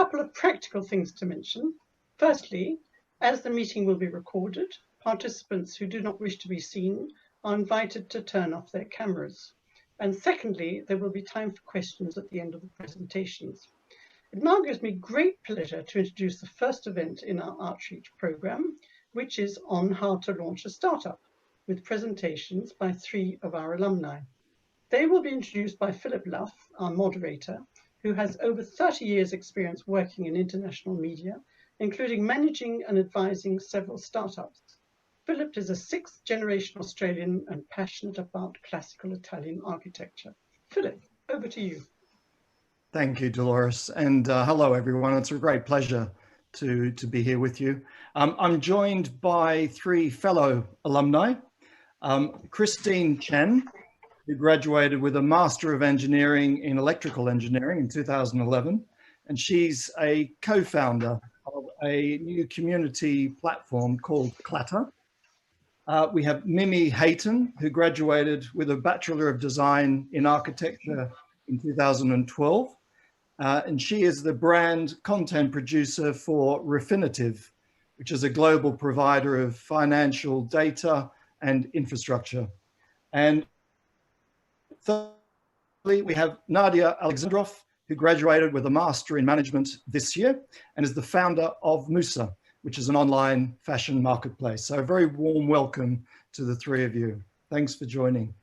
couple of practical things to mention. Firstly, as the meeting will be recorded, participants who do not wish to be seen are invited to turn off their cameras. And secondly, there will be time for questions at the end of the presentations. It now gives me great pleasure to introduce the first event in our Outreach programme, which is on how to launch a startup, with presentations by 3 of our alumni. They will be introduced by Philip Luff, our moderator, who has over 30 years experience working in international media, including managing and advising several startups. Philip is a 6th-generation Australian and passionate about classical Italian architecture. Philip, over to you. Thank you, Dolores, and hello everyone. It's a great pleasure to be here with you. I'm joined by 3 fellow alumni. Christine Chen, who graduated with a Master of Engineering in Electrical Engineering in 2011, and she's a co-founder of a new community platform called Clatter. We have Mimi Hayton, who graduated with a Bachelor of Design in Architecture in 2012. And she is the brand content producer for Refinitiv, which is a global provider of financial data and infrastructure. And thirdly, we have Nadia Alexandrov, who graduated with a Master in Management this year and is the founder of Musa, which is an online fashion marketplace. So a very warm welcome to the 3 of you. Thanks for joining.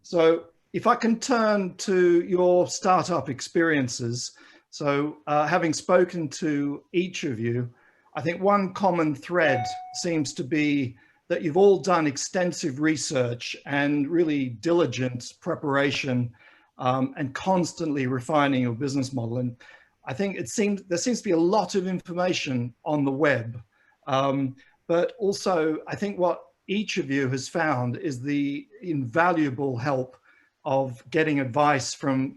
So if I can turn to your startup experiences. So having spoken to each of you, I think one common thread seems to be that you've all done extensive research and really diligent preparation and constantly refining your business model. And I think there seems to be a lot of information on the web, but also I think what each of you has found is the invaluable help of getting advice from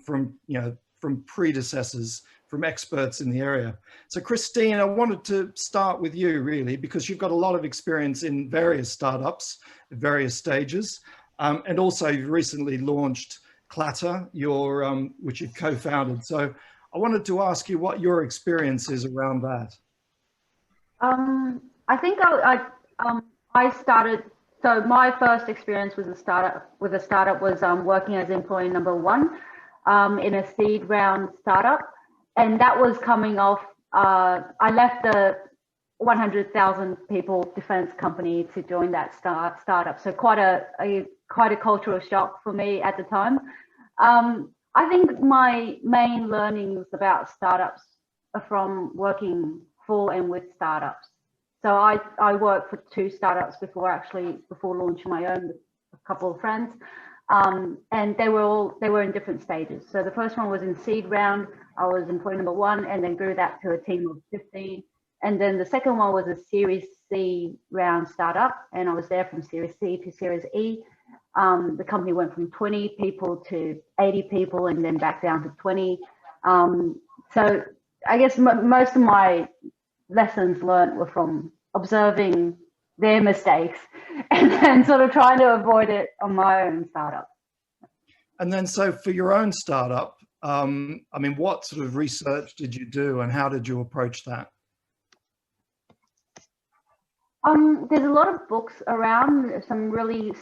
predecessors, from experts in the area. So Christine, I wanted to start with you really, because you've got a lot of experience in various startups at various stages. And also you've recently launched Clatter, which you've co-founded. So I wanted to ask you what your experience is around that. I think I started. So my first experience with a startup was working as employee number 1 in a seed round startup, and that was coming off. I left the 100,000 people defense company to join that startup. So quite a cultural shock for me at the time. I think my main learnings about startups are from working for and with startups. So I worked for 2 startups before launching my own with a couple of friends, and they were in different stages. So the first one was in seed round. I was employee number 1, and then grew that to a team of 15. And then the second one was a Series C round startup, and I was there from Series C to Series E. The company went from 20 people to 80 people, and then back down to 20. So I guess most of my lessons learned were from observing their mistakes and then sort of trying to avoid it on my own startup. And then so for your own startup, I mean, what sort of research did you do and how did you approach that? There's a lot of books around, some really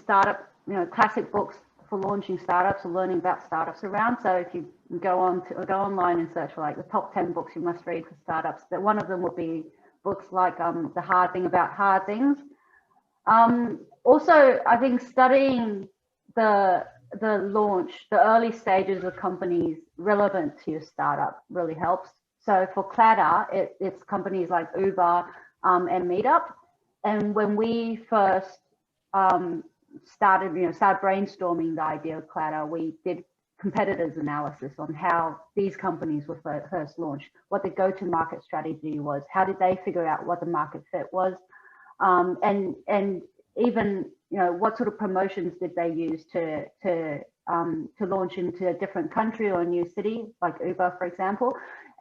classic books for launching startups or learning about startups around. So if you go online and search for like the top 10 books you must read for startups, that one of them will be books like The Hard Thing About Hard Things. Also, I think studying the launch, the early stages of companies relevant to your startup really helps. So for Clatter, it's companies like Uber and Meetup. And when we first started brainstorming the idea of Clatter, we did competitors analysis on how these companies were first launched, what the go-to-market strategy was, how did they figure out what the market fit was, and even what sort of promotions did they use to launch into a different country or a new city, like Uber, for example,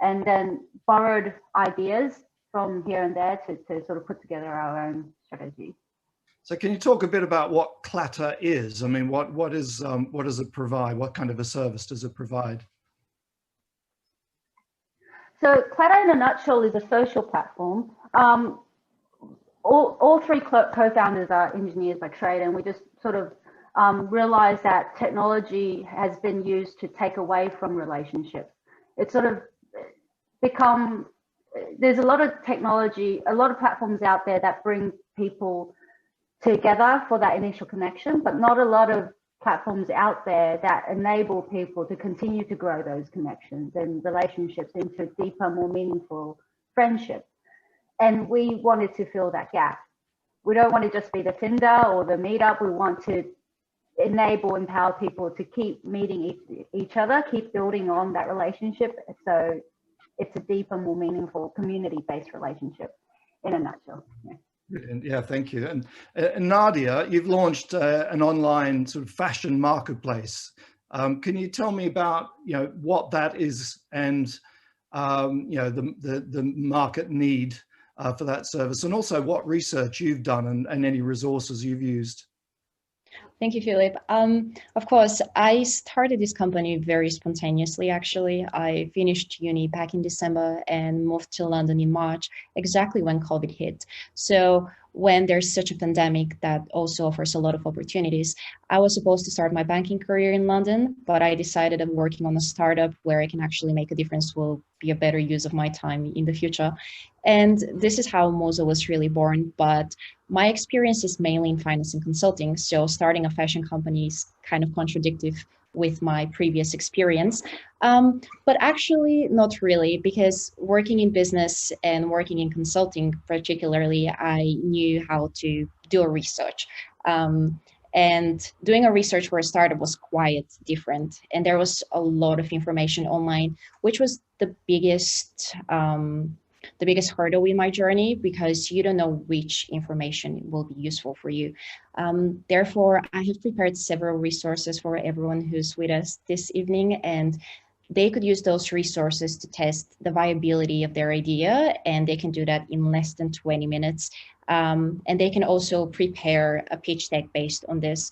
and then borrowed ideas from here and there to sort of put together our own strategy. So can you talk a bit about what Clatter is? I mean, what does it provide? What kind of a service does it provide? So Clatter in a nutshell is a social platform. All three co-founders are engineers by trade, and we just sort of realized that technology has been used to take away from relationships. It's sort of become, there's a lot of technology, a lot of platforms out there that bring people together for that initial connection, but not a lot of platforms out there that enable people to continue to grow those connections and relationships into deeper, more meaningful friendships. And we wanted to fill that gap. We don't want to just be the Tinder or the meetup. We want to enable, empower people to keep meeting each other, keep building on that relationship. So it's a deeper, more meaningful community-based relationship in a nutshell. Yeah. Brilliant. Yeah, thank you. And Nadia, you've launched an online sort of fashion marketplace. Can you tell me about, what that is and, the market need for that service, and also what research you've done and any resources you've used? Thank you, Philip. Of course, I started this company very spontaneously, actually. I finished uni back in December and moved to London in March, exactly when COVID hit. So when there's such a pandemic that also offers a lot of opportunities, I was supposed to start my banking career in London, but I decided that working on a startup where I can actually make a difference will be a better use of my time in the future. And this is how Musa was really born. But my experience is mainly in finance and consulting. So starting a fashion company is kind of contradictory with my previous experience. But actually not really, because working in business and working in consulting particularly, I knew how to do a research. And doing a research for a startup was quite different. And there was a lot of information online, which was the biggest hurdle in my journey, because you don't know which information will be useful for you. Therefore, I have prepared several resources for everyone who's with us this evening, and they could use those resources to test the viability of their idea, and they can do that in less than 20 minutes. And they can also prepare a pitch deck based on this.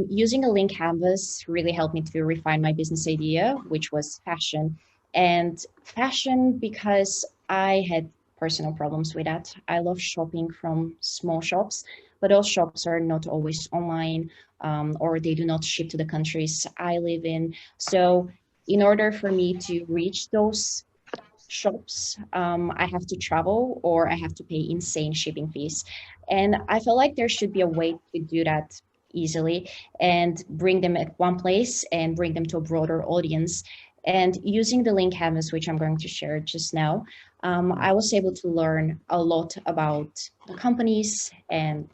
Using a link canvas really helped me to refine my business idea, which was fashion. And fashion, because I had personal problems with that. I love shopping from small shops, but those shops are not always online, or they do not ship to the countries I live in. So in order for me to reach those shops, I have to travel or I have to pay insane shipping fees. And I felt like there should be a way to do that easily and bring them at one place and bring them to a broader audience. And using the link canvas, which I'm going to share just now, I was able to learn a lot about the companies, and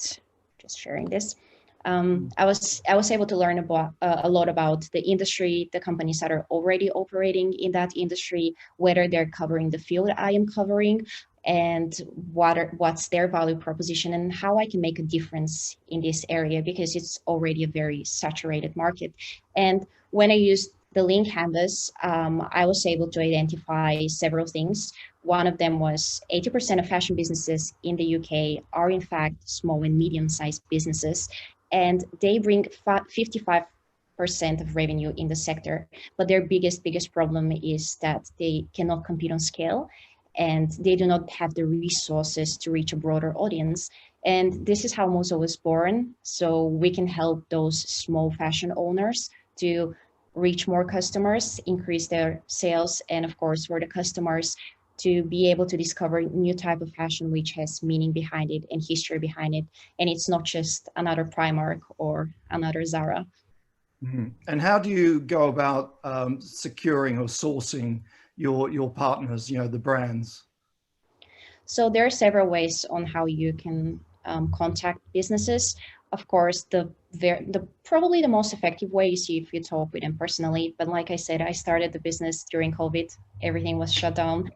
just sharing this. I was able to learn about a lot about the industry, the companies that are already operating in that industry, whether they're covering the field I am covering, and what's their value proposition and how I can make a difference in this area, because it's already a very saturated market. And when I used the link canvas, I was able to identify several things. One of them was 80% of fashion businesses in the UK are in fact small and medium-sized businesses, and they bring 55% of revenue in the sector. But their biggest problem is that they cannot compete on scale, and they do not have the resources to reach a broader audience. And this is how Musa was born. So we can help those small fashion owners to reach more customers, increase their sales, and of course for the customers to be able to discover new type of fashion which has meaning behind it and history behind it. And it's not just another Primark or another Zara. Mm-hmm. And how do you go about securing or sourcing your partners, the brands? So there are several ways on how you can contact businesses. Of course, probably the most effective way is if you talk with them personally. But like I said, I started the business during COVID. Everything was shut down.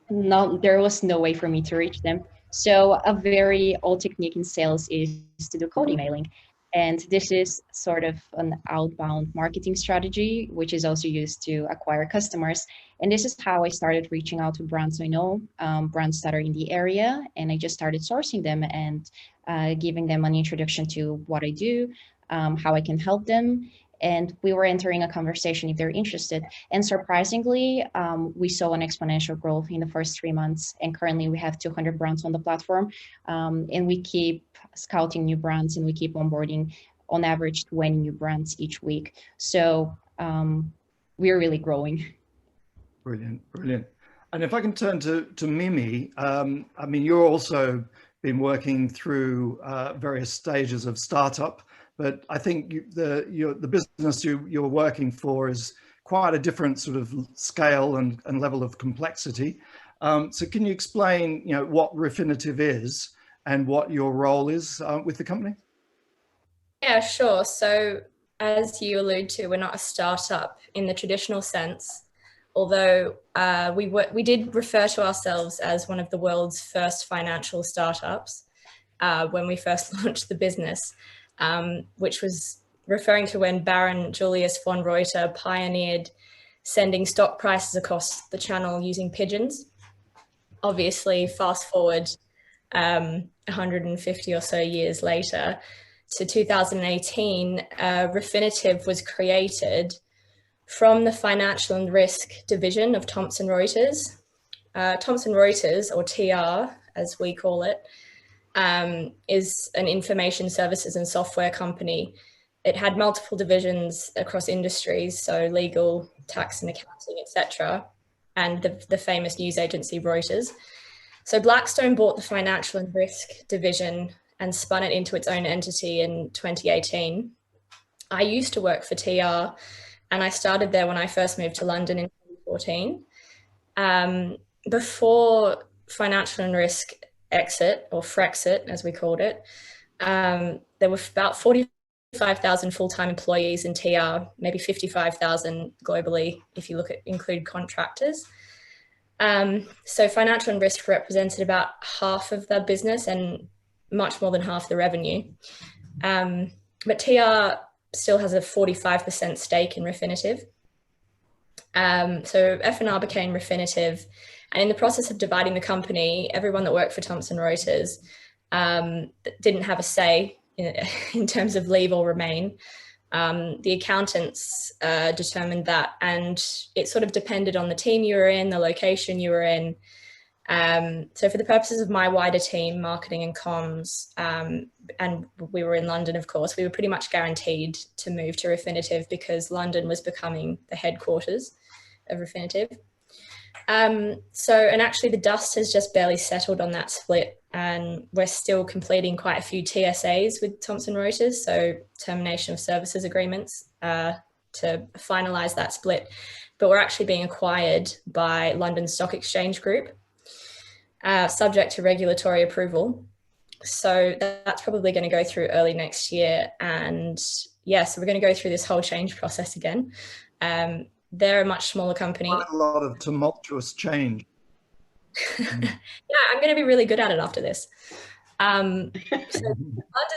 There was no way for me to reach them. So a very old technique in sales is to do cold emailing. And this is sort of an outbound marketing strategy, which is also used to acquire customers. And this is how I started reaching out to brands I know, brands that are in the area. And I just started sourcing them and giving them an introduction to what I do, how I can help them. and we were entering a conversation if they're interested. And surprisingly, we saw an exponential growth in the first 3 months, and currently we have 200 brands on the platform, and we keep scouting new brands, and we keep onboarding on average 20 new brands each week. So we're really growing. Brilliant, brilliant. And if I can turn to Mimi, I mean, you're also been working through various stages of startup, but I think the business you're working for is quite a different sort of scale and level of complexity. So can you explain, what Refinitiv is and what your role is with the company? Yeah, sure. So as you allude to, we're not a startup in the traditional sense, although we did refer to ourselves as one of the world's first financial startups when we first launched the business, which was referring to when Baron Julius von Reuter pioneered sending stock prices across the channel using pigeons. Obviously, fast forward 150 or so years later to 2018, Refinitiv was created from the financial and risk division of Thomson Reuters. Thomson Reuters, or TR as we call it, is an information services and software company. It had multiple divisions across industries, so legal, tax and accounting, etc., and the famous news agency Reuters. So Blackstone bought the financial and risk division and spun it into its own entity in 2018. I used to work for TR, and I started there when I first moved to London in 2014. Before financial and risk exit, or Frexit as we called it, there were about 45,000 full-time employees in TR, maybe 55,000 globally if you include contractors. So financial and risk represented about half of the business and much more than half the revenue. But TR still has a 45% stake in Refinitiv. So F&R became Refinitiv, and in the process of dividing the company, everyone that worked for Thomson Reuters didn't have a say in terms of leave or remain. The accountants determined that, and it sort of depended on the team you were in, the location you were in. So for the purposes of my wider team, marketing and comms, and we were in London, of course, we were pretty much guaranteed to move to Refinitiv because London was becoming the headquarters of Refinitiv. And actually the dust has just barely settled on that split, and we're still completing quite a few TSAs with Thomson Reuters, so termination of services agreements, to finalise that split. But we're actually being acquired by London Stock Exchange Group, subject to regulatory approval. So that's probably going to go through early next year. And yeah, so we're going to go through this whole change process again. They're a much smaller company. Quite a lot of tumultuous change. Yeah, I'm going to be really good at it after this. So London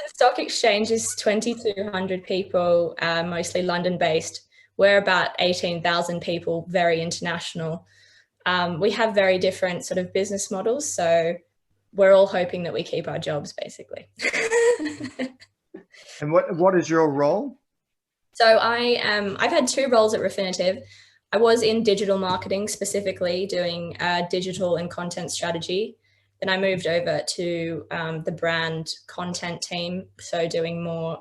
Stock Exchange is 2,200 people, mostly London-based. We're about 18,000 people, very international. We have very different sort of business models, so we're all hoping that we keep our jobs, basically. And what is your role? So I've had two roles at Refinitiv. I was in digital marketing, specifically doing digital and content strategy. Then I moved over to the brand content team, so doing more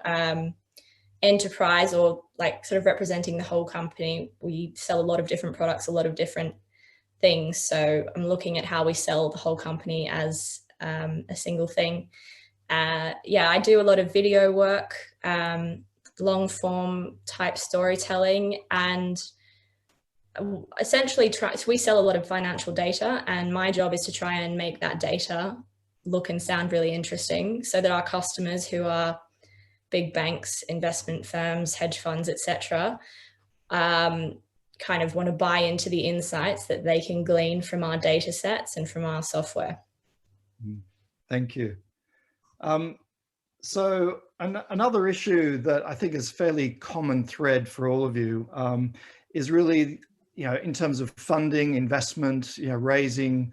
enterprise, or like sort of representing the whole company. We sell a lot of different products, a lot of different things. So I'm looking at how we sell the whole company as a single thing. Yeah, I do a lot of video work, long form type storytelling, and essentially we sell a lot of financial data, and my job is to try and make that data look and sound really interesting so that our customers, who are big banks, investment firms, hedge funds, etc., kind of want to buy into the insights that they can glean from our data sets and from our software. Thank you. So another issue that I think is fairly common thread for all of you is really, in terms of funding, investment, raising,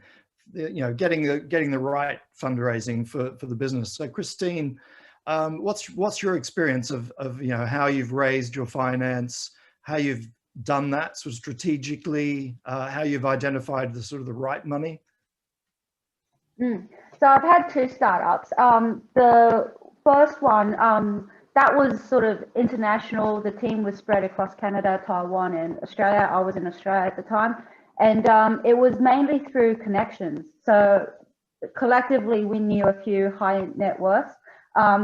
getting the right fundraising for the business. So Christine, What's your experience of how you've raised your finance, how you've done that sort of strategically, how you've identified the sort of the right money? So I've had two startups. The first one, that was sort of international. The team was spread across Canada, Taiwan, and Australia. I was in Australia at the time. And it was mainly through connections. So collectively, we knew a few high net worths.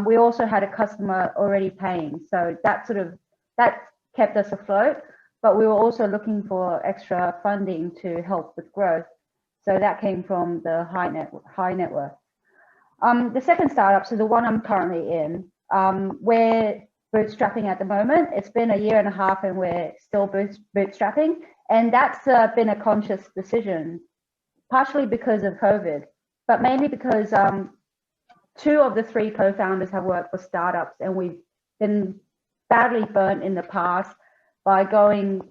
We also had a customer already paying. So that kept us afloat. But we were also looking for extra funding to help with growth. So that came from the high net worth. The second startup, so the one I'm currently in, we're bootstrapping at the moment. It's been 1.5 years and we're still bootstrapping. And that's been a conscious decision, partially because of COVID, but mainly because 2 of the 3 co-founders have worked for startups, and we've been badly burnt in the past by from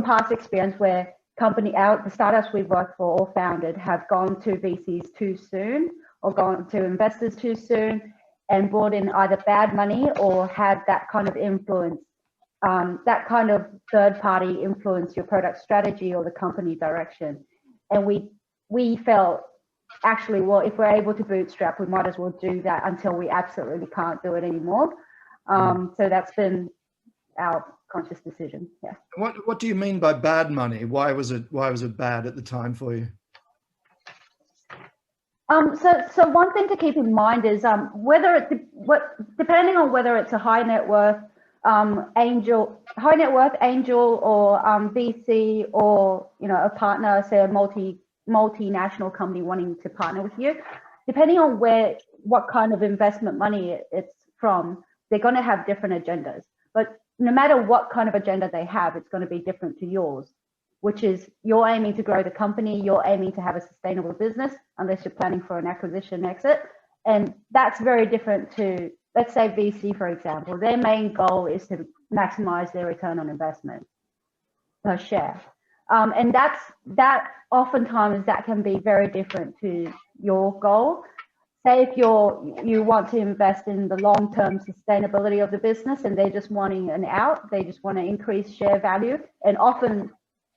past experience where the startups we've worked for or founded have gone to VCs too soon or gone to investors too soon and brought in either bad money or had that kind of influence, that kind of third party influence your product strategy or the company direction. And we felt, actually, well, if we're able to bootstrap, we might as well do that until we absolutely can't do it anymore. So that's been our conscious decision. Yeah. What do you mean by bad money? Why was it bad at the time for you? So one thing to keep in mind is depending on whether it's a high net worth angel or VC, or a partner, say a multinational company wanting to partner with you, depending on what kind of investment money it's from, they're going to have different agendas. But no matter what kind of agenda they have, it's going to be different to yours, which is you're aiming to grow the company, you're aiming to have a sustainable business, unless you're planning for an acquisition exit. And that's very different to, let's say, VC, for example. Their main goal is to maximize their return on investment per share. And that oftentimes that can be very different to your goal. Say if you want to invest in the long-term sustainability of the business and they're just wanting an out, they just want to increase share value. And often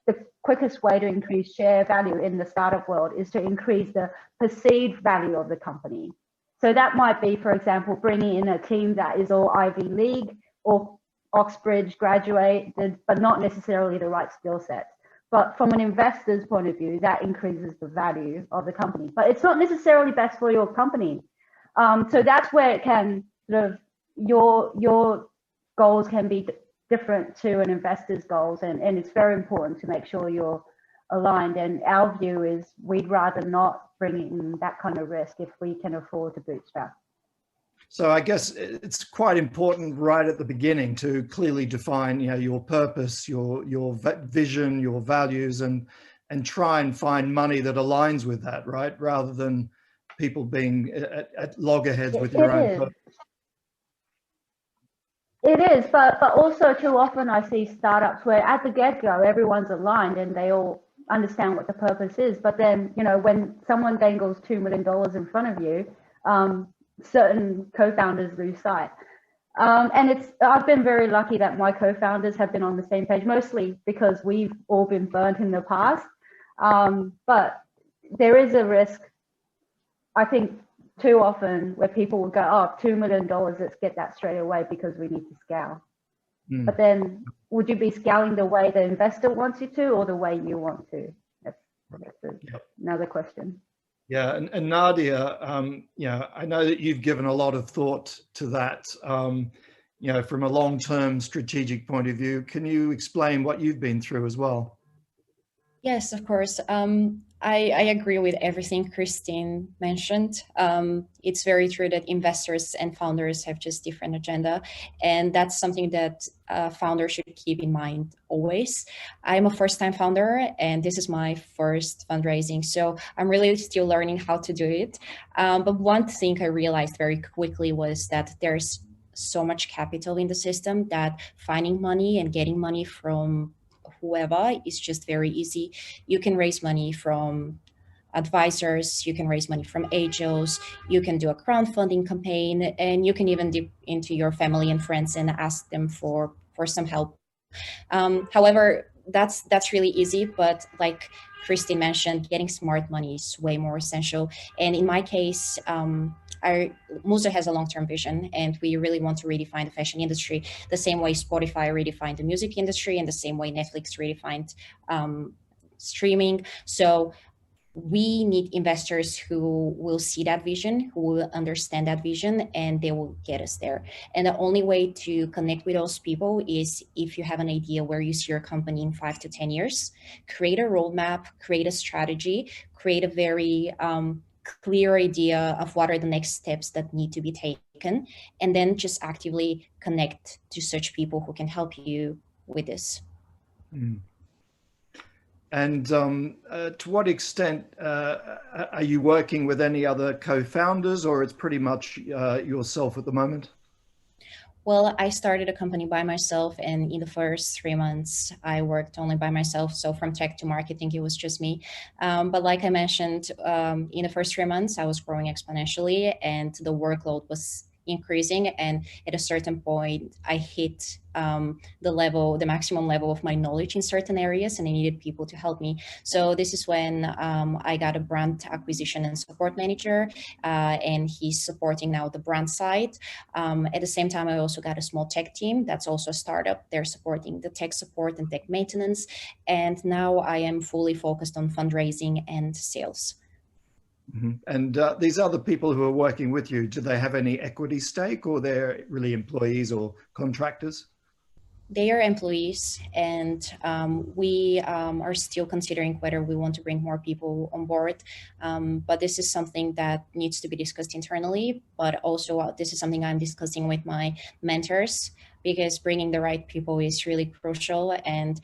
the quickest way to increase share value in the startup world is to increase the perceived value of the company. So that might be, for example, bringing in a team that is all Ivy League or Oxbridge graduated, but not necessarily the right skill sets. But from an investor's point of view, that increases the value of the company. But it's not necessarily best for your company. So that's where it can sort of, your goals can be different to an investor's goals. And it's very important to make sure you're aligned. And our view is we'd rather not bring in that kind of risk if we can afford to bootstrap. So I guess it's quite important right at the beginning to clearly define, your purpose, your vision, your values, and try and find money that aligns with that, right? Rather than people being at loggerheads with your own purpose. It is, but also too often I see startups where at the get-go everyone's aligned and they all understand what the purpose is. But then, when someone dangles $2 million in front of you, certain co-founders lose sight. And I've been very lucky that my co-founders have been on the same page, mostly because we've all been burnt in the past. But there is a risk, I think, too often where people will go, oh, $2 million, let's get that straight away because we need to scale. But then would you be scaling the way the investor wants you to or the way you want to? That's another question. Yeah, and Nadia, I know that you've given a lot of thought to that, from a long-term strategic point of view. Can you explain what you've been through as well? Yes, of course. I agree with everything Christine mentioned. It's very true that investors and founders have just different agenda, and that's something that founders should keep in mind always. I'm a first-time founder, and this is my first fundraising, so I'm really still learning how to do it. But one thing I realized very quickly was that there's so much capital in the system that finding money and getting money from whoever is just very easy. You can raise money from advisors, you can raise money from angels, you can do a crowdfunding campaign, and you can even dip into your family and friends and ask them for some help. However, that's really easy, but like Christine mentioned, getting smart money is way more essential. And in my case, Musa has a long-term vision, and we really want to redefine the fashion industry the same way Spotify redefined the music industry and the same way Netflix redefined streaming. So we need investors who will see that vision, who will understand that vision, and they will get us there. And the only way to connect with those people is if you have an idea where you see your company in 5 to 10 years, create a roadmap, create a strategy, create a very clear idea of what are the next steps that need to be taken, and then just actively connect to such people who can help you with this. Mm. And to what extent are you working with any other co-founders, or it's pretty much yourself at the moment? Well, I started a company by myself, and in the first 3 months, I worked only by myself. So from tech to marketing, it was just me. But like I mentioned, in the first 3 months, I was growing exponentially, and the workload was increasing. And at a certain point, I hit the maximum level of my knowledge in certain areas, and I needed people to help me. So this is when I got a brand acquisition and support manager, and he's supporting now the brand side. At the same time, I also got a small tech team that's also a startup. They're supporting the tech support and tech maintenance. And now I am fully focused on fundraising and sales. Mm-hmm. And these other people who are working with you, do they have any equity stake, or they're really employees or contractors? They are employees, and we are still considering whether we want to bring more people on board. But this is something that needs to be discussed internally, but also this is something I'm discussing with my mentors, because bringing the right people is really crucial. And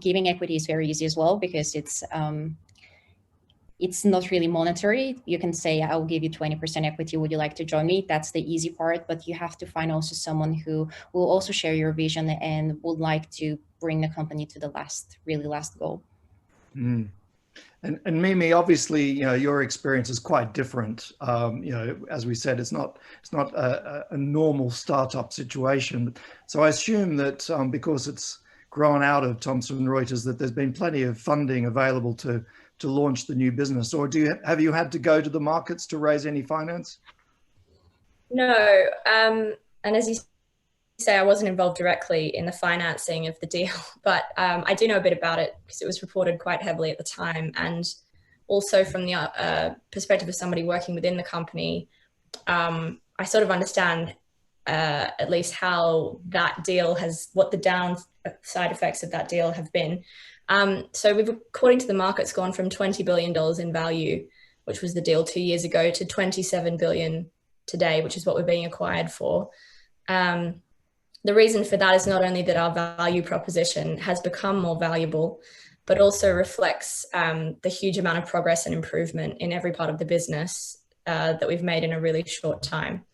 giving equity is very easy as well, because it's not really monetary. You can say, I'll give you 20% equity. Would you like to join me? That's the easy part, but you have to find also someone who will also share your vision and would like to bring the company to the really last goal. Mm. And Mimi, obviously, your experience is quite different. As we said, it's not a normal startup situation. So I assume that because it's grown out of Thomson Reuters, that there's been plenty of funding available to launch the new business, or have you had to go to the markets to raise any finance? No, and as you say, I wasn't involved directly in the financing of the deal, but I do know a bit about it because it was reported quite heavily at the time. And also from the perspective of somebody working within the company, I sort of understand at least how that deal what the downside effects of that deal have been. So we've, according to the markets, gone from $20 billion in value, which was the deal 2 years ago, to 27 billion today, which is what we're being acquired for. The reason for that is not only that our value proposition has become more valuable, but also reflects the huge amount of progress and improvement in every part of the business that we've made in a really short time.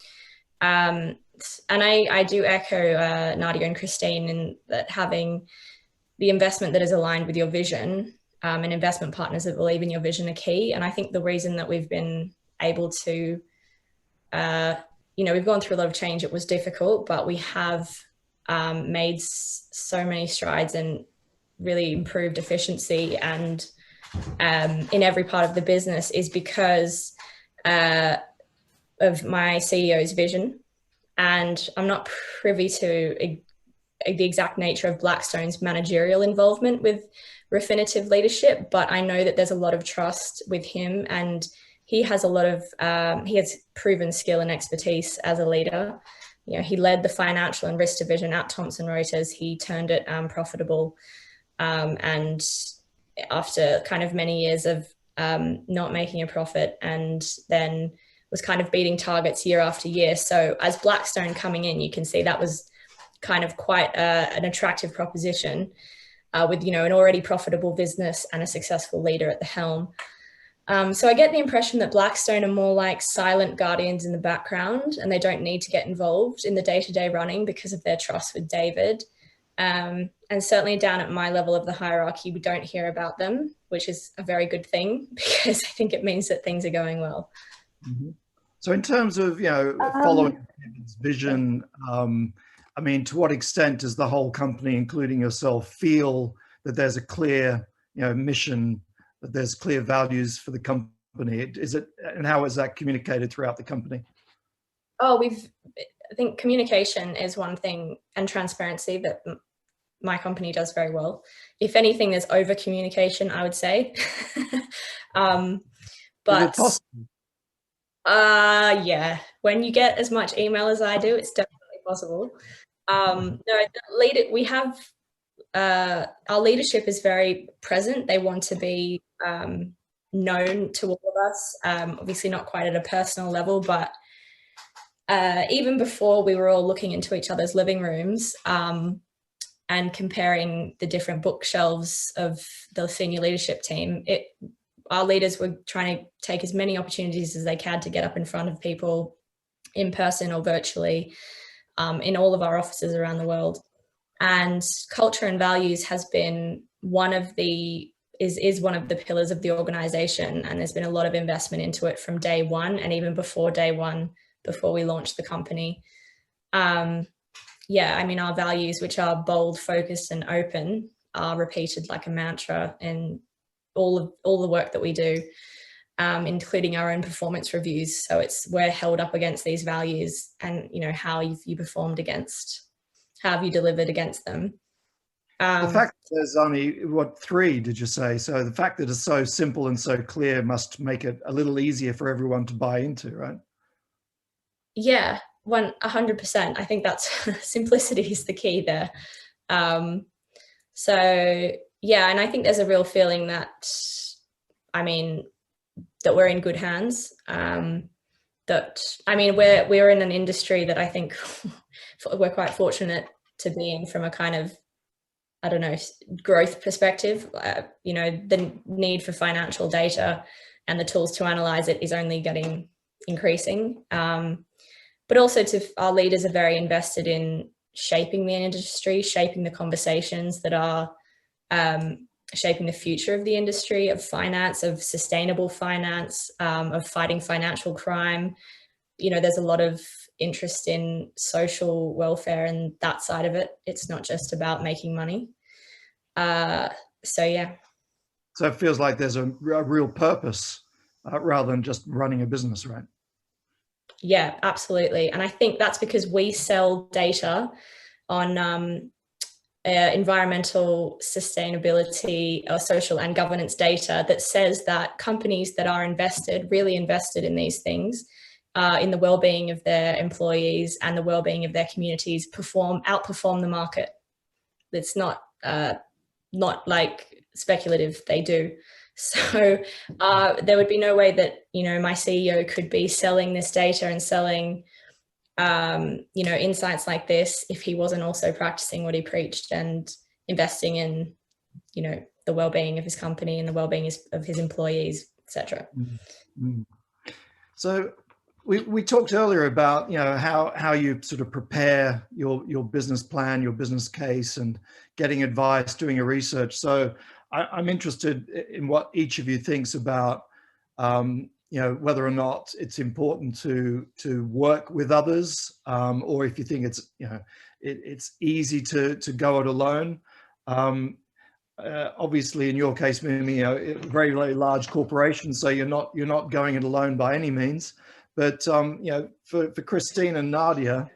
And I do echo Nadia and Christine in that having the investment that is aligned with your vision and investment partners that believe in your vision are key. And I think the reason that we've been able to, we've gone through a lot of change. It was difficult, but we have made so many strides and really improved efficiency and in every part of the business is because of my CEO's vision. And I'm not privy to the exact nature of Blackstone's managerial involvement with Refinitiv leadership, but I know that there's a lot of trust with him, and he has a lot of he has proven skill and expertise as a leader. He led the financial and risk division at Thomson Reuters. He turned it profitable, and after kind of many years of not making a profit, and then was kind of beating targets year after year. So as Blackstone coming in, you can see that was kind of quite an attractive proposition with, an already profitable business and a successful leader at the helm. So I get the impression that Blackstone are more like silent guardians in the background, and they don't need to get involved in the day-to-day running because of their trust with David. And And certainly down at my level of the hierarchy, we don't hear about them, which is a very good thing because I think it means that things are going well. Mm-hmm. So in terms of, following its vision, I mean, to what extent does the whole company, including yourself, feel that there's a clear, mission, that there's clear values for the company? Is it, and how is that communicated throughout the company? Oh, I think communication is one thing, and transparency that my company does very well. If anything, there's over communication, I would say. But yeah, when you get as much email as I do, it's definitely possible. No, we have our leadership is very present. They want to be known to all of us. Obviously, not quite at a personal level, but even before we were all looking into each other's living rooms and comparing the different bookshelves of the senior leadership team, our leaders were trying to take as many opportunities as they can to get up in front of people in person or virtually in all of our offices around the world. And culture and values has been one of the pillars of the organization, and there's been a lot of investment into it from day one, and even before day one, before we launched the company. Yeah, I mean, our values, which are bold, focused, and open, are repeated like a mantra in all the work that we do, including our own performance reviews. So we're held up against these values, and how you performed against, how have you delivered against them. The fact that there's only, 3 did you say? So the fact that it's so simple and so clear must make it a little easier for everyone to buy into, right? Yeah, 100%. I think that's simplicity is the key there. So yeah, and I think there's a real feeling that, that we're in good hands. We're in an industry that I think we're quite fortunate to be in from a kind of, growth perspective. The need for financial data and the tools to analyze it is only increasing. But also our leaders are very invested in shaping the industry, shaping the conversations that are shaping the future of the industry, of finance, of sustainable finance, of fighting financial crime. There's a lot of interest in social welfare and that side of it. It's not just about making money. So yeah. So it feels like there's a real purpose rather than just running a business, right? Yeah, absolutely. And I think that's because we sell data on environmental sustainability or social and governance data that says that companies that are really invested in these things, in the well-being of their employees and the well-being of their communities, outperform the market. It's not like speculative, they do. So there would be no way that, my CEO could be selling this data and selling, insights like this if he wasn't also practicing what he preached and investing in, the well-being of his company and the well-being of his employees, etc. Mm-hmm. So we talked earlier about, how you sort of prepare your business plan, your business case, and getting advice, doing your research. So I'm interested in what each of you thinks about, whether or not it's important to work with others, or if you think it's, it's easy to go it alone. Obviously, in your case, Mimi, very, very large corporation, so you're not going it alone by any means. But for Christine and Nadia,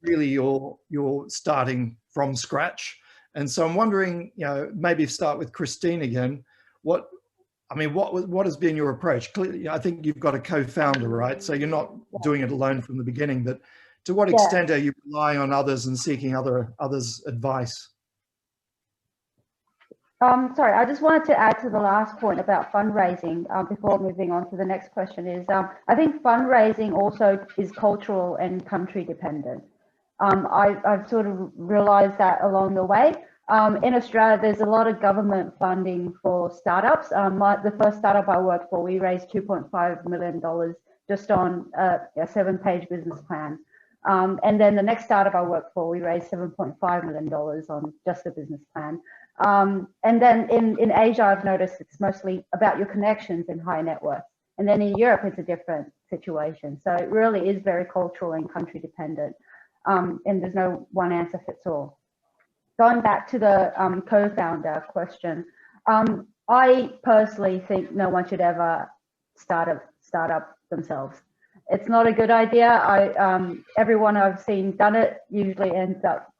really you're starting from scratch. And so I'm wondering, maybe start with Christine again. What has been your approach? Clearly, I think you've got a co-founder, right? So you're not doing it alone from the beginning, but to what extent are you relying on others and seeking others' advice? Sorry, I just wanted to add to the last point about fundraising before moving on to the next question is, I think fundraising also is cultural and country dependent. I've sort of realized that along the way. In Australia, there's a lot of government funding for startups. The first startup I worked for, we raised $2.5 million just on a 7-page business plan. And then the next startup I worked for, we raised $7.5 million on just the business plan. And then in Asia, I've noticed it's mostly about your connections in high net worth. And then in Europe, it's a different situation. So it really is very cultural and country dependent. And there's no one answer fits all. Going back to the co-founder question, I personally think no one should ever start up themselves. It's not a good idea. Everyone I've seen done it usually ends up,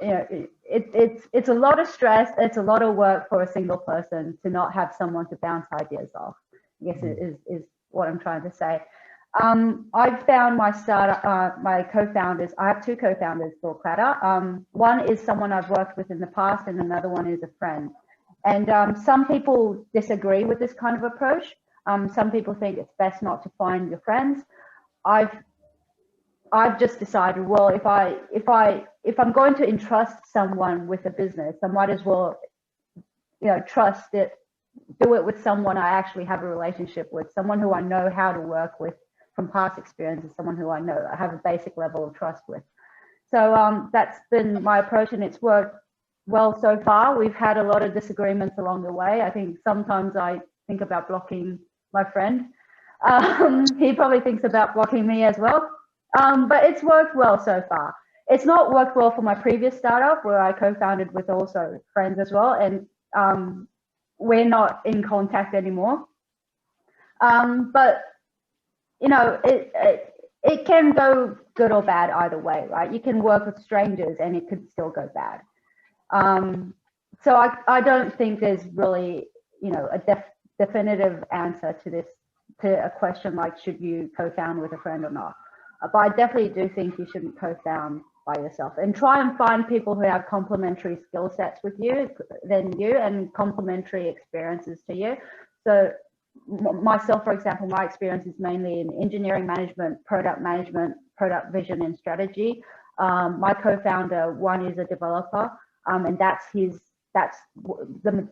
you know, it's a lot of stress. It's a lot of work for a single person to not have someone to bounce ideas off. I guess is what I'm trying to say. I've found my my co-founders. I have two co-founders for Clatter. One is someone I've worked with in the past, and another one is a friend. And some people disagree with this kind of approach. Some people think it's best not to find your friends. I've just decided, well, if I'm going to entrust someone with a business, I might as well, you know, trust it, do it with someone I actually have a relationship with, someone who I know how to work with from past experiences, someone who I know I have a basic level of trust with. So that's been my approach, and it's worked well so far. We've had a lot of disagreements along the way. I think sometimes I think about blocking my friend. He probably thinks about blocking me as well. But it's worked well so far. It's not worked well for my previous startup where I co-founded with also friends as well, and we're not in contact anymore. But you know, it can go good or bad either way, right? You can work with strangers and it could still go bad. So I don't think there's really, you know, a definitive answer to this, to a question like, should you co-found with a friend or not? But I definitely do think you shouldn't co-found by yourself, and try and find people who have complementary skill sets with you and complementary experiences to you. So myself, for example, my experience is mainly in engineering management, product vision and strategy. My co-founder, one is a developer, and that's the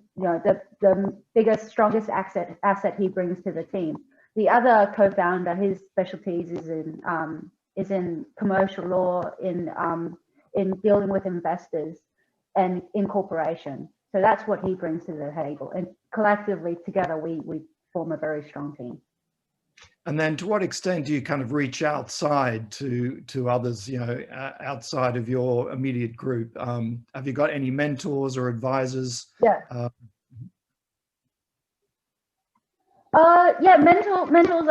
biggest, strongest asset he brings to the team. The other co-founder, his specialties is in commercial law, in dealing with investors and incorporation. So that's what he brings to the table, and collectively together we form a very strong team. And then to what extent do you kind of reach outside to others, you know, outside of your immediate group? Have you got any mentors or advisors? Yeah. Yeah, mentors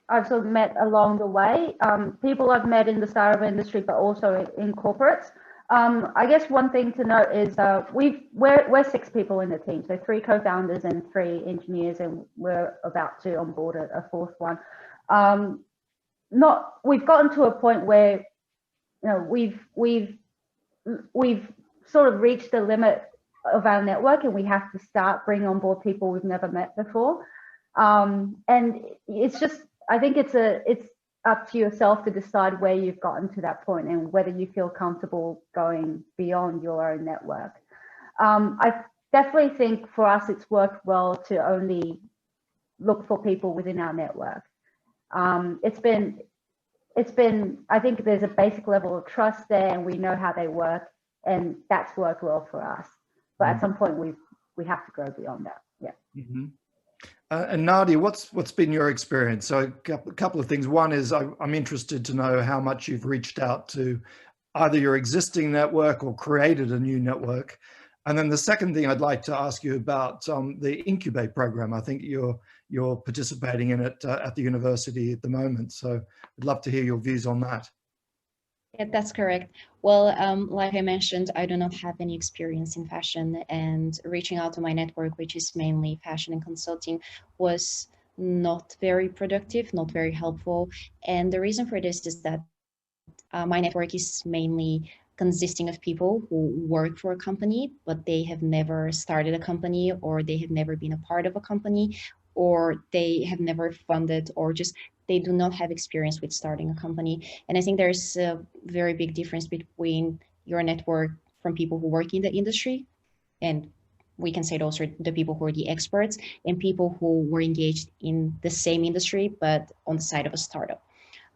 I've sort of met along the way. People I've met in the startup industry, but also in corporates. I guess one thing to note is we're 6 people in the team, so 3 co-founders and 3 engineers, and we're about to onboard a 4th one. We've gotten to a point where, you know, we've sort of reached the limit of our network, and we have to start bringing on board people we've never met before. And it's just, I think it's up to yourself to decide where you've gotten to that point and whether you feel comfortable going beyond your own network. I definitely think for us, it's worked well to only look for people within our network. It's been, I think there's a basic level of trust there, and we know how they work, and that's worked well for us. But at some point we have to grow beyond that. Yeah. Mm-hmm. And Nadia, what's been your experience? So a couple of things. One is I'm interested to know how much you've reached out to either your existing network or created a new network. And then the second thing I'd like to ask you about the Incubate program. I think you're participating in it at the university at the moment. So I'd love to hear your views on that. Yeah, that's correct. Well, like I mentioned, I do not have any experience in fashion, and reaching out to my network, which is mainly fashion and consulting, was not very productive, not very helpful. And the reason for this is that my network is mainly consisting of people who work for a company, but they have never started a company, or they have never been a part of a company, or they have never funded, or just they do not have experience with starting a company. And I think there's a very big difference between your network from people who work in the industry, and we can say those are the people who are the experts, and people who were engaged in the same industry, but on the side of a startup.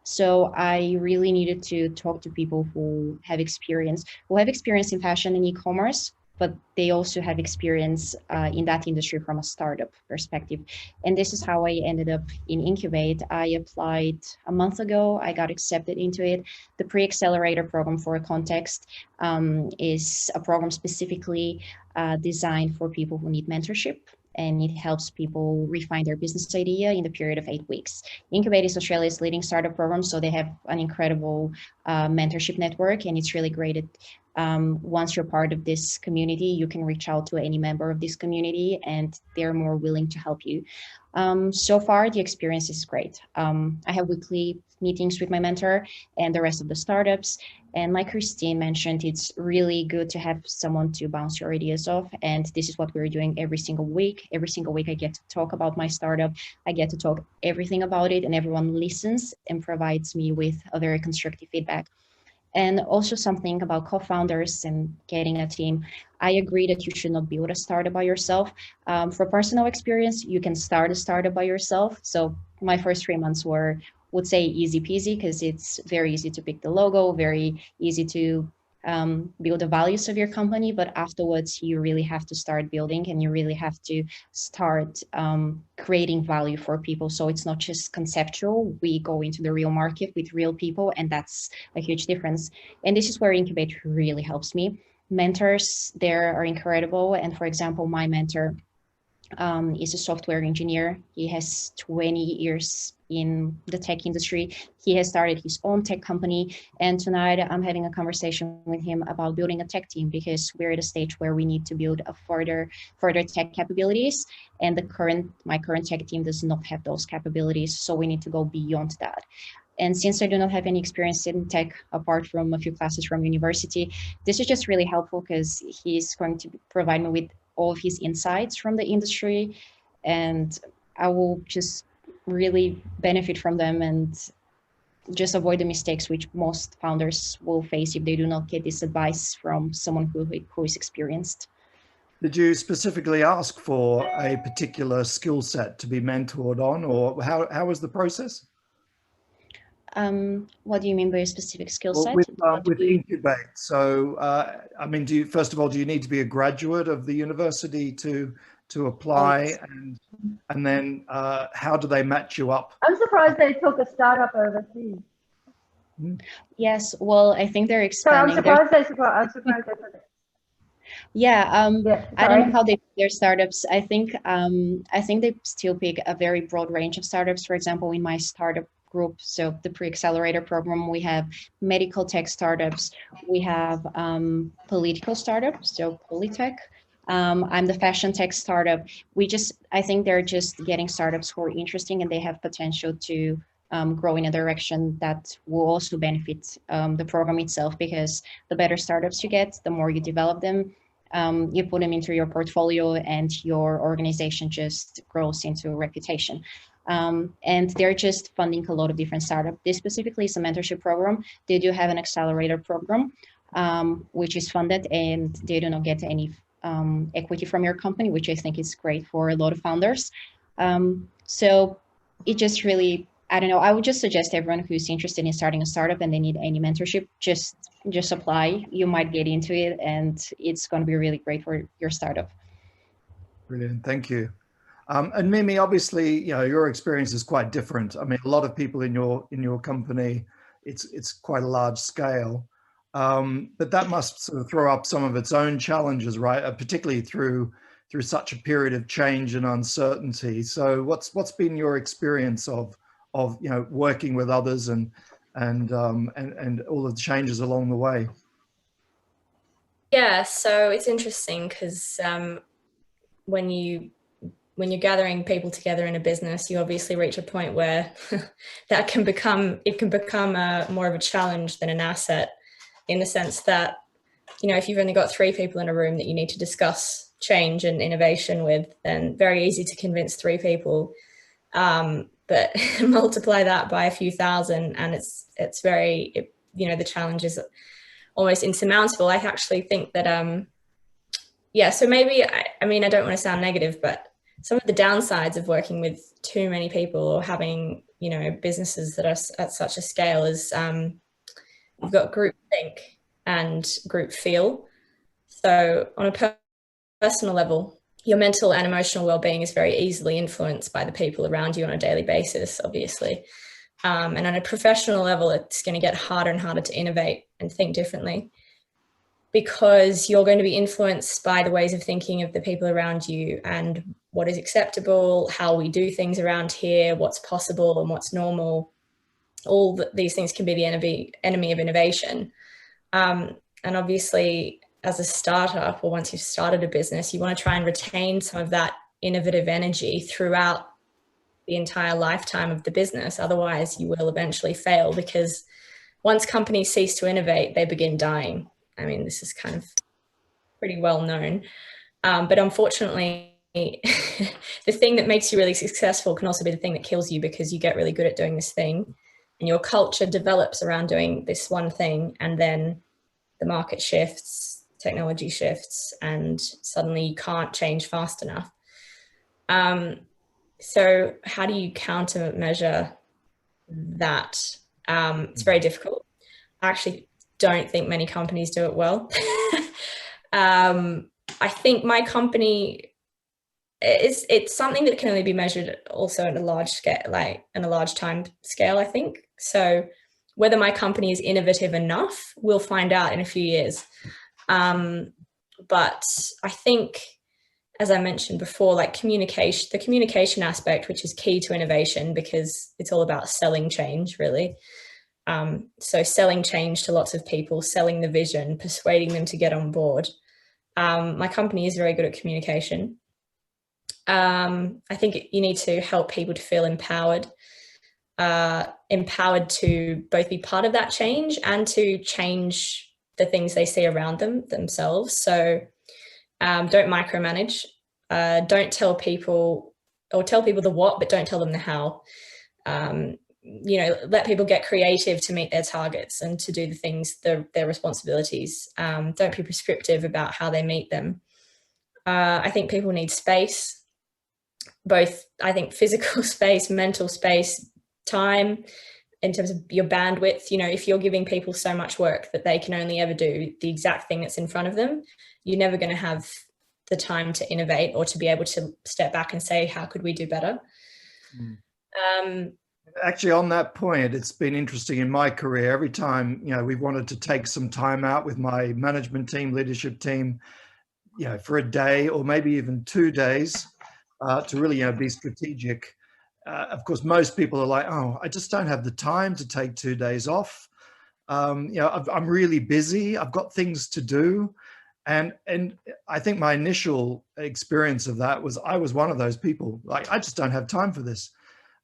So I really needed to talk to people who have experience in fashion and e-commerce, but they also have experience in that industry from a startup perspective. And this is how I ended up in Incubate. I applied a month ago. I got accepted into it. The pre-accelerator program, for context, is a program specifically designed for people who need mentorship, and it helps people refine their business idea in the period of 8 weeks. Incubate is Australia's leading startup program, so they have an incredible mentorship network, and it's really great. Once you're part of this community, you can reach out to any member of this community, and they're more willing to help you. So far, the experience is great. I have weekly meetings with my mentor and the rest of the startups. And like Christine mentioned, it's really good to have someone to bounce your ideas off. And this is what we're doing every single week. Every single week, I get to talk about my startup. I get to talk everything about it, and everyone listens and provides me with a very constructive feedback. And also something about co-founders and getting a team. I agree that you should not build a startup by yourself. For personal experience, you can start a startup by yourself. So my first 3 months were, would say, easy peasy, because it's very easy to pick the logo, very easy to build the values of your company, but afterwards you really have to start building, and you really have to start creating value for people. So it's not just conceptual. We go into the real market with real people, and that's a huge difference. And this is where Incubate really helps me. Mentors there are incredible. And for example, my mentor is a software engineer. He has 20 years in the tech industry. He has started his own tech company. And tonight I'm having a conversation with him about building a tech team, because we're at a stage where we need to build a further tech capabilities. And my current tech team does not have those capabilities. So we need to go beyond that. And since I do not have any experience in tech, apart from a few classes from university, this is just really helpful, because he's going to provide me with all of his insights from the industry, and I will just really benefit from them and just avoid the mistakes which most founders will face if they do not get this advice from someone who is experienced. Did you specifically ask for a particular skill set to be mentored on, or how was the process? What do you mean by a specific skill set? With Incubate. So, I mean, first of all, do you need to be a graduate of the university to apply? And then how do they match you up? I'm surprised they took a startup overseas. Yes, well, I think they're expanding. So I'm surprised they took it. Yeah, I don't know how they pick their startups. I think they still pick a very broad range of startups. For example, in my startup group, so the pre-accelerator program, we have medical tech startups, we have political startups, so Polytech. I'm the fashion tech startup. I think they're just getting startups who are interesting and they have potential to grow in a direction that will also benefit the program itself, because the better startups you get, the more you develop them, you put them into your portfolio, and your organization just grows into a reputation. And they're just funding a lot of different startups. This specifically is a mentorship program. They do have an accelerator program, which is funded, and they do not get any equity from your company, which I think is great for a lot of founders. So it just really, I don't know, I would just suggest everyone who's interested in starting a startup and they need any mentorship, just apply. You might get into it, and it's going to be really great for your startup. Brilliant, thank you. And Mimi, obviously, your experience is quite different. I mean, a lot of people in your company, it's quite a large scale, but that must sort of throw up some of its own challenges, right? Particularly through such a period of change and uncertainty. So, what's been your experience of working with others and all of the changes along the way? Yeah, so it's interesting because when you're gathering people together in a business, you obviously reach a point where that can become more of a challenge than an asset, in the sense that, if you've only got 3 people in a room that you need to discuss change and innovation with, then very easy to convince 3 people. But multiply that by a few thousand, and it's very, the challenge is almost insurmountable. I actually think that, so maybe, I don't want to sound negative, but some of the downsides of working with too many people or having, you know, businesses that are at such a scale is you've got group think and group feel. So on a personal level, your mental and emotional well-being is very easily influenced by the people around you on a daily basis, obviously. And on a professional level, it's going to get harder and harder to innovate and think differently, because you're going to be influenced by the ways of thinking of the people around you and what is acceptable, how we do things around here, what's possible and what's normal. All these things can be the enemy of innovation. And obviously, as a startup, or once you've started a business, you want to try and retain some of that innovative energy throughout the entire lifetime of the business. Otherwise, you will eventually fail, because once companies cease to innovate, they begin dying. I mean, this is kind of pretty well known. But unfortunately, the thing that makes you really successful can also be the thing that kills you, because you get really good at doing this thing and your culture develops around doing this one thing, and then the market shifts, technology shifts, and suddenly you can't change fast enough. So how do you countermeasure that? It's very difficult. I actually don't think many companies do it well. I think my company it's something that can only be measured also at a large scale, like in a large time scale, I think. So whether my company is innovative enough, we'll find out in a few years. But I think, as I mentioned before, like communication, the communication aspect, which is key to innovation, because it's all about selling change, really. So selling change to lots of people, selling the vision, persuading them to get on board. My company is very good at communication. I think you need to help people to feel empowered, empowered to both be part of that change and to change the things they see around themselves. So don't micromanage, don't tell people, or tell people the what, but don't tell them the how. You know, let people get creative to meet their targets and to do the things, their responsibilities. Don't be prescriptive about how they meet them. I think people need space, both, I think, physical space, mental space, time, in terms of your bandwidth. You know, if you're giving people so much work that they can only ever do the exact thing that's in front of them, you're never going to have the time to innovate or to be able to step back and say, how could we do better? Actually, on that point, it's been interesting in my career. Every time, you know, we wanted to take some time out with my management team, leadership team, you know, for a day or maybe even 2 days, to really, you know, be strategic. Of course, most people are like, oh, I just don't have the time to take 2 days off. You know, I'm really busy. I've got things to do. And I think my initial experience of that was, I was one of those people, like, I just don't have time for this,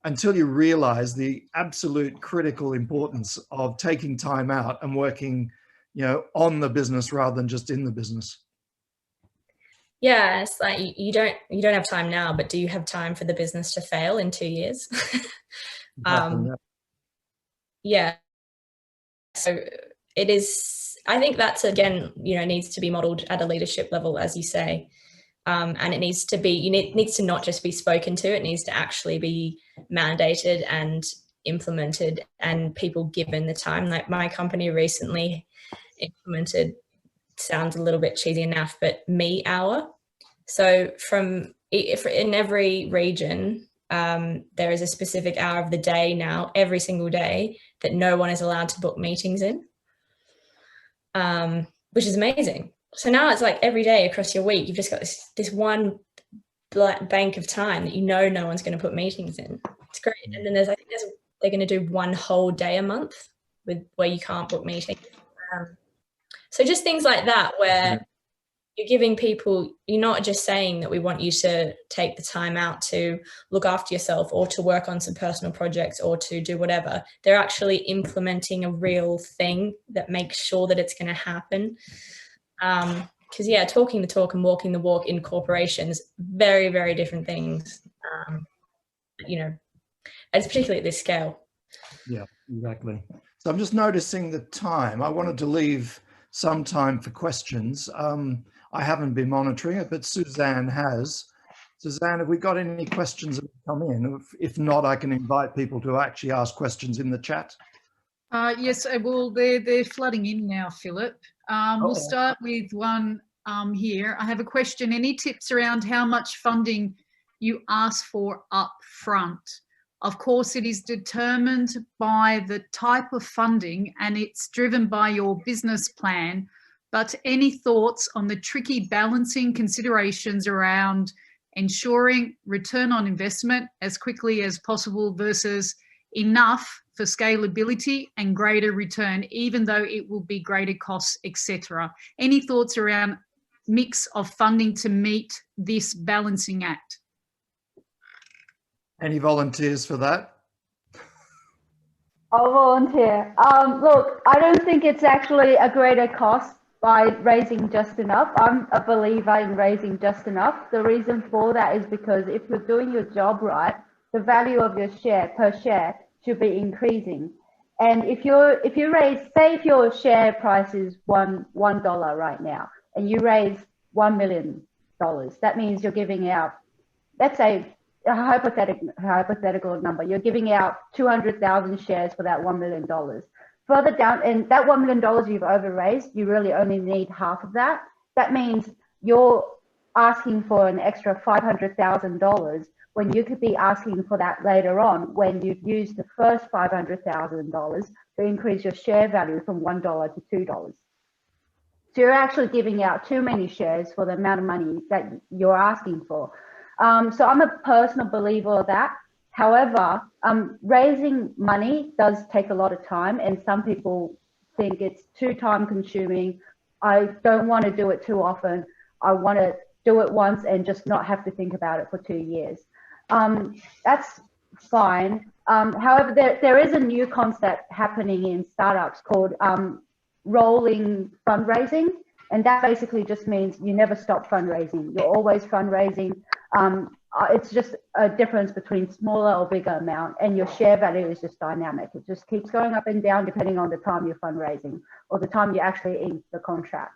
until you realize the absolute critical importance of taking time out and working, you know, on the business rather than just in the business. Yeah, it's like you don't have time now, but do you have time for the business to fail in 2 years? Yeah. So it is, I think that's, again, you know, needs to be modeled at a leadership level, as you say. And it needs to be, needs to not just be spoken to, it needs to actually be mandated and implemented, and people given the time. Like my company recently implemented, sounds a little bit cheesy enough, but me hour. So in every region, there is a specific hour of the day now, every single day, that no one is allowed to book meetings in, which is amazing. So now it's like every day across your week, you've just got this one bank of time that you know no one's going to put meetings in. It's great. And then they're going to do one whole day a month where you can't book meetings. So just things like that, where you're giving people, you're not just saying that we want you to take the time out to look after yourself or to work on some personal projects or to do whatever. They're actually implementing a real thing that makes sure that it's going to happen. Because yeah, talking the talk and walking the walk in corporations, very, very different things. You know, it's particularly at this scale. Yeah, exactly. So I'm just noticing the time. I wanted to leave some time for questions. I haven't been monitoring it, but Suzanne has. Suzanne, have we got any questions that have come in? If not, I can invite people to actually ask questions in the chat. Yes, well, they're flooding in now, Philip. We'll start with one here. I have a question. Any tips around how much funding you ask for up front? Of course, it is determined by the type of funding and it's driven by your business plan, but any thoughts on the tricky balancing considerations around ensuring return on investment as quickly as possible versus enough for scalability and greater return, even though it will be greater costs, etc. Any thoughts around mix of funding to meet this balancing act? Any volunteers for that? I'll volunteer. Look, I don't think it's actually a greater cost by raising just enough. I'm a believer in raising just enough. The reason for that is because if you're doing your job right, the value of your share per share should be increasing. And if you raise, say if your share price is $1 right now, and you raise $1 million, that means you're giving out, let's say a hypothetical number, you're giving out 200,000 shares for that $1 million. Further down, and that $1 million you've over-raised, you really only need half of that. That means you're asking for an extra $500,000 when you could be asking for that later on when you've used the first $500,000 to increase your share value from $1 to $2. So you're actually giving out too many shares for the amount of money that you're asking for. So I'm a personal believer of that. However, raising money does take a lot of time, and some people think it's too time consuming. I don't want to do it too often. I want to do it once and just not have to think about it for 2 years. That's fine. However, there is a new concept happening in startups called rolling fundraising. And that basically just means you never stop fundraising. You're always fundraising. It's just a difference between smaller or bigger amount, and your share value is just dynamic. It just keeps going up and down depending on the time you're fundraising or the time you actually ink the contract.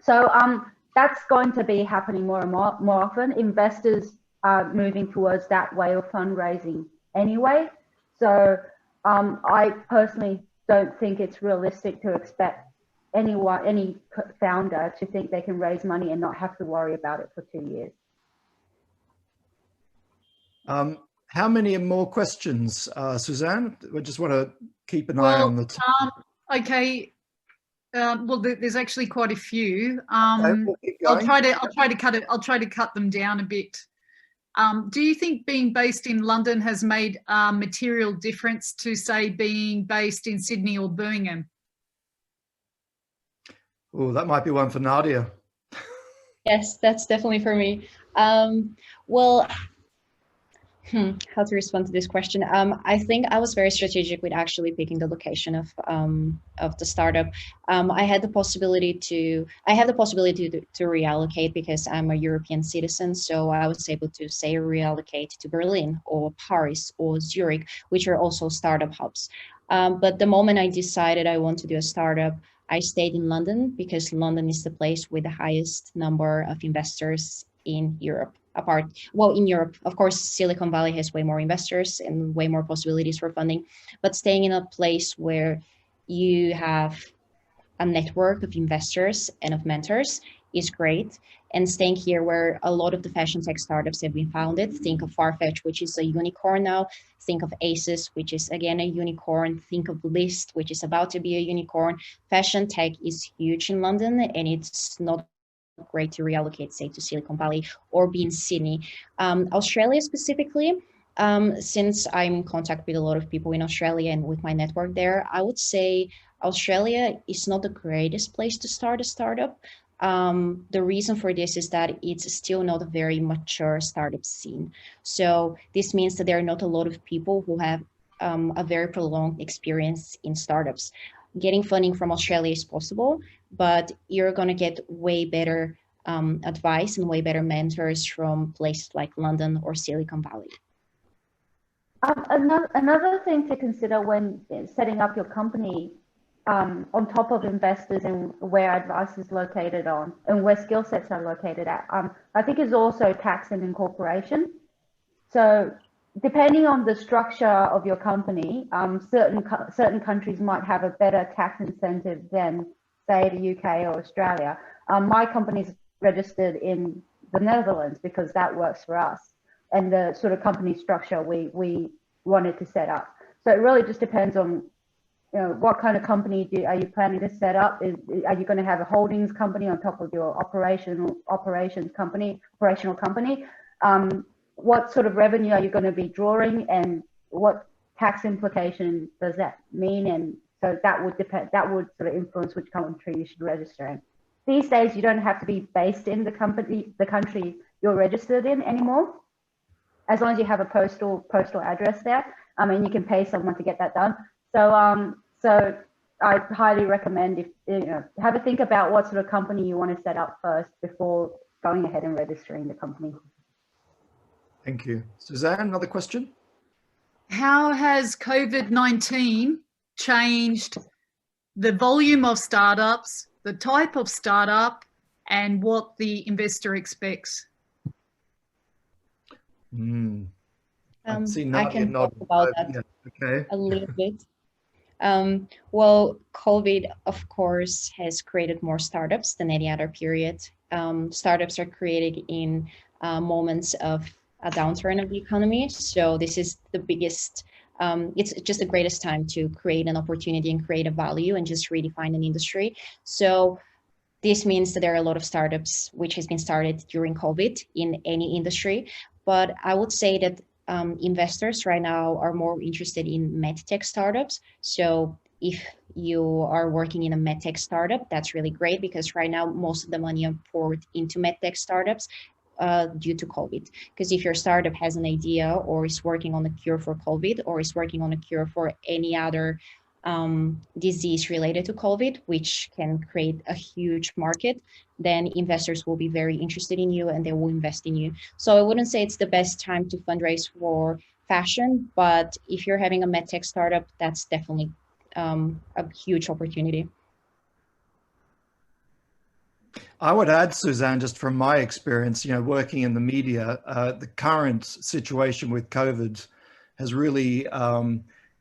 So that's going to be happening more and more often. Investors are moving towards that way of fundraising anyway. So I personally don't think it's realistic to expect any founder to think they can raise money and not have to worry about it for 2 years. How many more questions, Suzanne? We just want to keep an eye on the time. Okay. Well, there's actually quite a few. Okay, we'll keep going. I'll try to cut them down a bit. Do you think being based in London has made a material difference to, say, being based in Sydney or Birmingham? Oh, that might be one for Nadia. Yes, that's definitely for me. Well, how to respond to this question? I think I was very strategic with actually picking the location of the startup. I have the possibility to reallocate because I'm a European citizen. So I was able to say reallocate to Berlin or Paris or Zurich, which are also startup hubs. But the moment I decided I want to do a startup, I stayed in London because London is the place with the highest number of investors in Europe. In Europe, of course, Silicon Valley has way more investors and way more possibilities for funding, but staying in a place where you have a network of investors and of mentors is great. And staying here where a lot of the fashion tech startups have been founded, think of Farfetch, which is a unicorn now, think of Aces, which is again a unicorn, think of List, which is about to be a unicorn. Fashion tech is huge in London, and it's not great to reallocate, say, to Silicon Valley or be in Sydney. Australia specifically, since I'm in contact with a lot of people in Australia and with my network there, I would say Australia is not the greatest place to start a startup. The reason for this is that it's still not a very mature startup scene. So this means that there are not a lot of people who have a very prolonged experience in startups. Getting funding from Australia is possible, but you're going to get way better advice and way better mentors from places like London or Silicon Valley. Another thing to consider when setting up your company on top of investors and where advice is located on and where skill sets are located at, I think is also tax and incorporation. So depending on the structure of your company, certain countries might have a better tax incentive than, say, the UK or Australia. My company's registered in the Netherlands because that works for us, and the sort of company structure we wanted to set up. So it really just depends on, you know, what kind of company are you planning to set up? Are you going to have a holdings company on top of your operational company? What sort of revenue are you going to be drawing, and what tax implication does that mean? And so that would depend. That would sort of influence which country you should register in. These days, you don't have to be based in the country you're registered in anymore, as long as you have a postal address there. I mean, you can pay someone to get that done. So I highly recommend, if you know, have a think about what sort of company you want to set up first before going ahead and registering the company. Thank you. Suzanne, another question? How has COVID-19 changed the volume of startups, the type of startup, and what the investor expects? I see I Nadia can talk nodding. about that Okay. a little bit. Well, COVID, of course, has created more startups than any other period. Startups are created in moments of a downturn of the economy. So this is the biggest, it's just the greatest time to create an opportunity and create a value and just redefine an industry. So this means that there are a lot of startups which has been started during COVID in any industry. But I would say that investors right now are more interested in medtech startups. So if you are working in a medtech startup, that's really great, because right now most of the money are poured into medtech startups due to COVID. Because if your startup has an idea or is working on a cure for COVID or is working on a cure for any other disease related to COVID, which can create a huge market, then investors will be very interested in you and they will invest in you. So I wouldn't say it's the best time to fundraise for fashion, but if you're having a medtech startup, that's definitely a huge opportunity. I would add, Suzanne, just from my experience, you know, working in the media, the current situation with COVID has really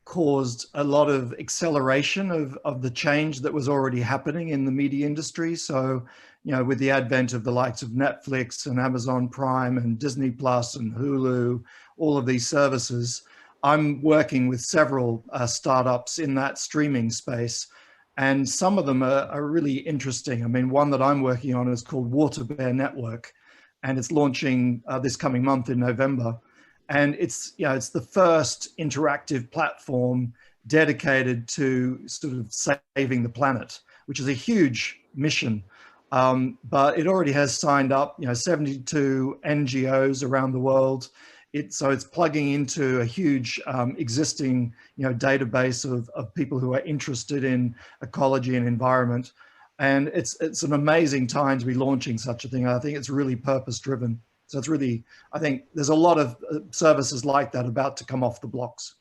caused a lot of acceleration of the change that was already happening in the media industry. So, you know, with the advent of the likes of Netflix and Amazon Prime and Disney Plus and Hulu, all of these services, I'm working with several startups in that streaming space. And some of them are really interesting. I mean, one that I'm working on is called Water Bear Network, and it's launching this coming month in November. And it's, you know, it's the first interactive platform dedicated to sort of saving the planet, which is a huge mission. But it already has signed up, you know, 72 NGOs around the world. So it's plugging into a huge existing, you know, database of people who are interested in ecology and environment. And it's an amazing time to be launching such a thing. I think it's really purpose driven. So it's really, I think there's a lot of services like that about to come off the blocks.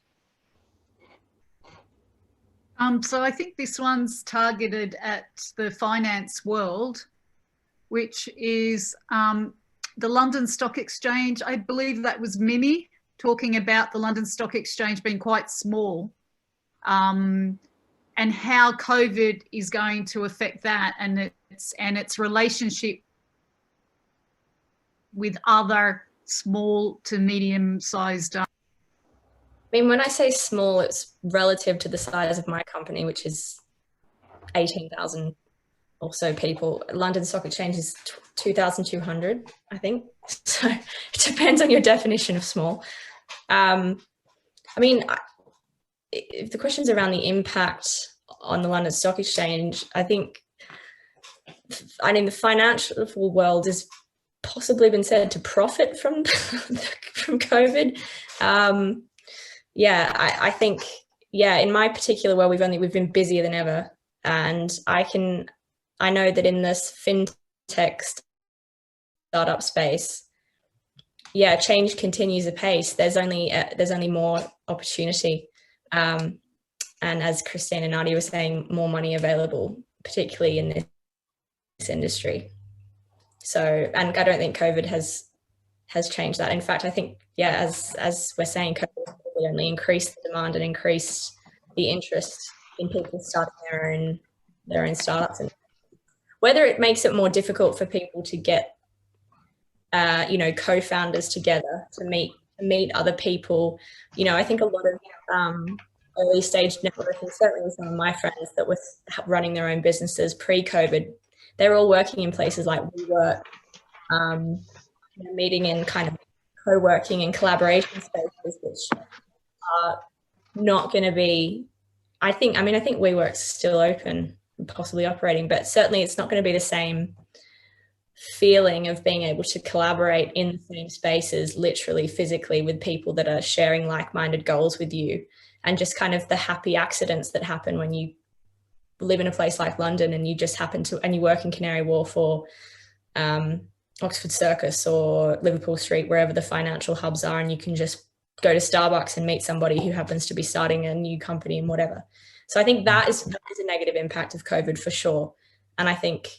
So I think this one's targeted at the finance world, which is the London Stock Exchange. I believe that was Mimi talking about the London Stock Exchange being quite small, and how COVID is going to affect that and its relationship with other small to medium-sized. I mean, when I say small, it's relative to the size of my company, which is 18,000 or so people. London Stock Exchange is 2,200, I think. So it depends on your definition of small. I mean, if the question's around the impact on the London Stock Exchange, I mean, the financial world is possibly been said to profit from COVID. I think, in my particular world, we've been busier than ever, and I know that in this fintech startup space, change continues apace. There's only more opportunity, and and as Christine and Nadia were saying, more money available, particularly in this industry. So, and I don't think COVID has changed that. In fact, I think, yeah, as we're saying, COVID only increased the demand and increased the interest in people starting their own startups. And whether it makes it more difficult for people to get, you know, co-founders together to meet other people. You know, I think a lot of early stage networking, certainly with some of my friends that were running their own businesses pre-COVID, they're all working in places like WeWork, you know, meeting in kind of co-working and collaboration spaces, which are not going to be, I think WeWork's still open and possibly operating, but certainly it's not going to be the same feeling of being able to collaborate in the same spaces, literally physically, with people that are sharing like-minded goals with you, and just kind of the happy accidents that happen when you live in a place like London and you just happen to, and you work in Canary Wharf or Oxford Circus or Liverpool Street, wherever the financial hubs are, and you can just go to Starbucks and meet somebody who happens to be starting a new company and whatever. So I think that is a negative impact of COVID for sure. And I think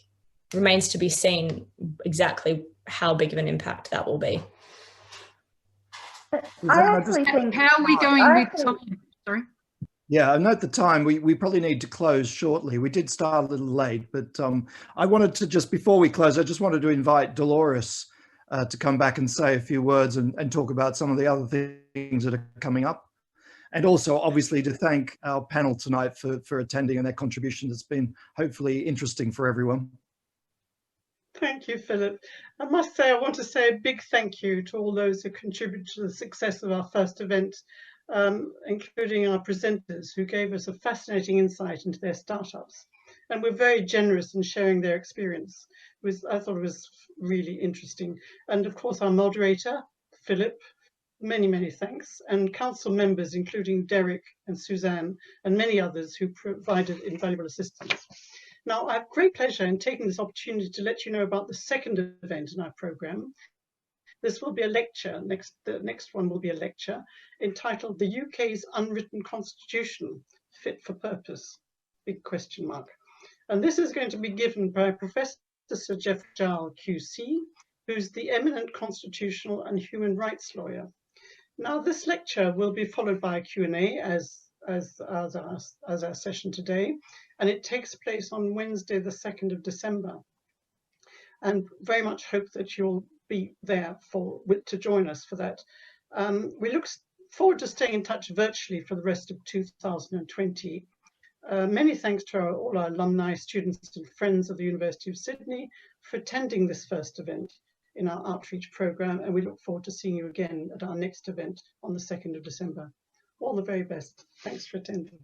remains to be seen exactly how big of an impact that will be. I actually think, how are we going with time? Sorry. Yeah, I note the time. We probably need to close shortly. We did start a little late, but I wanted to just, before we close, I just wanted to invite Dolores to come back and say a few words and talk about some of the other things that are coming up. And also, obviously, to thank our panel tonight for attending and their contribution. It's been hopefully interesting for everyone. Thank you, Philip. I must say, I want to say a big thank you to all those who contributed to the success of our first event, including our presenters, who gave us a fascinating insight into their startups and were very generous in sharing their experience. I thought it was really interesting. And of course, our moderator, Philip, many, many thanks, and council members, including Derek and Suzanne, and many others who provided invaluable assistance. Now, I have great pleasure in taking this opportunity to let you know about the second event in our programme. This will be a lecture, the next one will be a lecture entitled The UK's Unwritten Constitution, Fit for Purpose, big question mark. And this is going to be given by Professor Sir Jeff Jarl, QC, who's the eminent constitutional and human rights lawyer. Now, this lecture will be followed by a Q&A as our session today, and it takes place on Wednesday, the 2nd of December. And very much hope that you'll be there to join us for that. We look forward to staying in touch virtually for the rest of 2020. Many thanks to all our alumni, students and friends of the University of Sydney for attending this first event in our outreach programme, and we look forward to seeing you again at our next event on the 2nd of December. All the very best. Thanks for attending.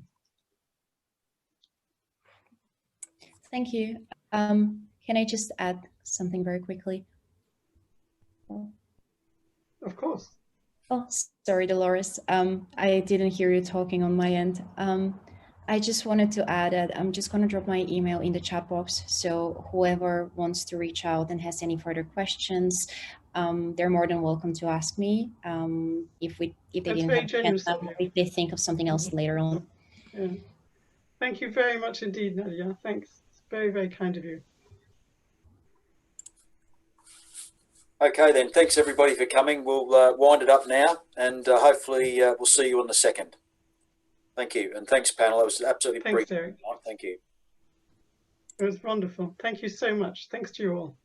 Thank you. Can I just add something very quickly? Of course. Oh, sorry, Dolores. I didn't hear you talking on my end. I just wanted to add that I'm just going to drop my email in the chat box. So whoever wants to reach out and has any further questions, they're more than welcome to ask me. If they didn't have a chance, if they think of something else later on. Yeah. Thank you very much indeed, Nadia. Thanks. It's very, very kind of you. Okay then, thanks everybody for coming. We'll wind it up now, and hopefully we'll see you on the 2nd. Thank you, and thanks panel. It was absolutely brilliant. Thanks, Derek. Thank you. It was wonderful. Thank you so much. Thanks to you all.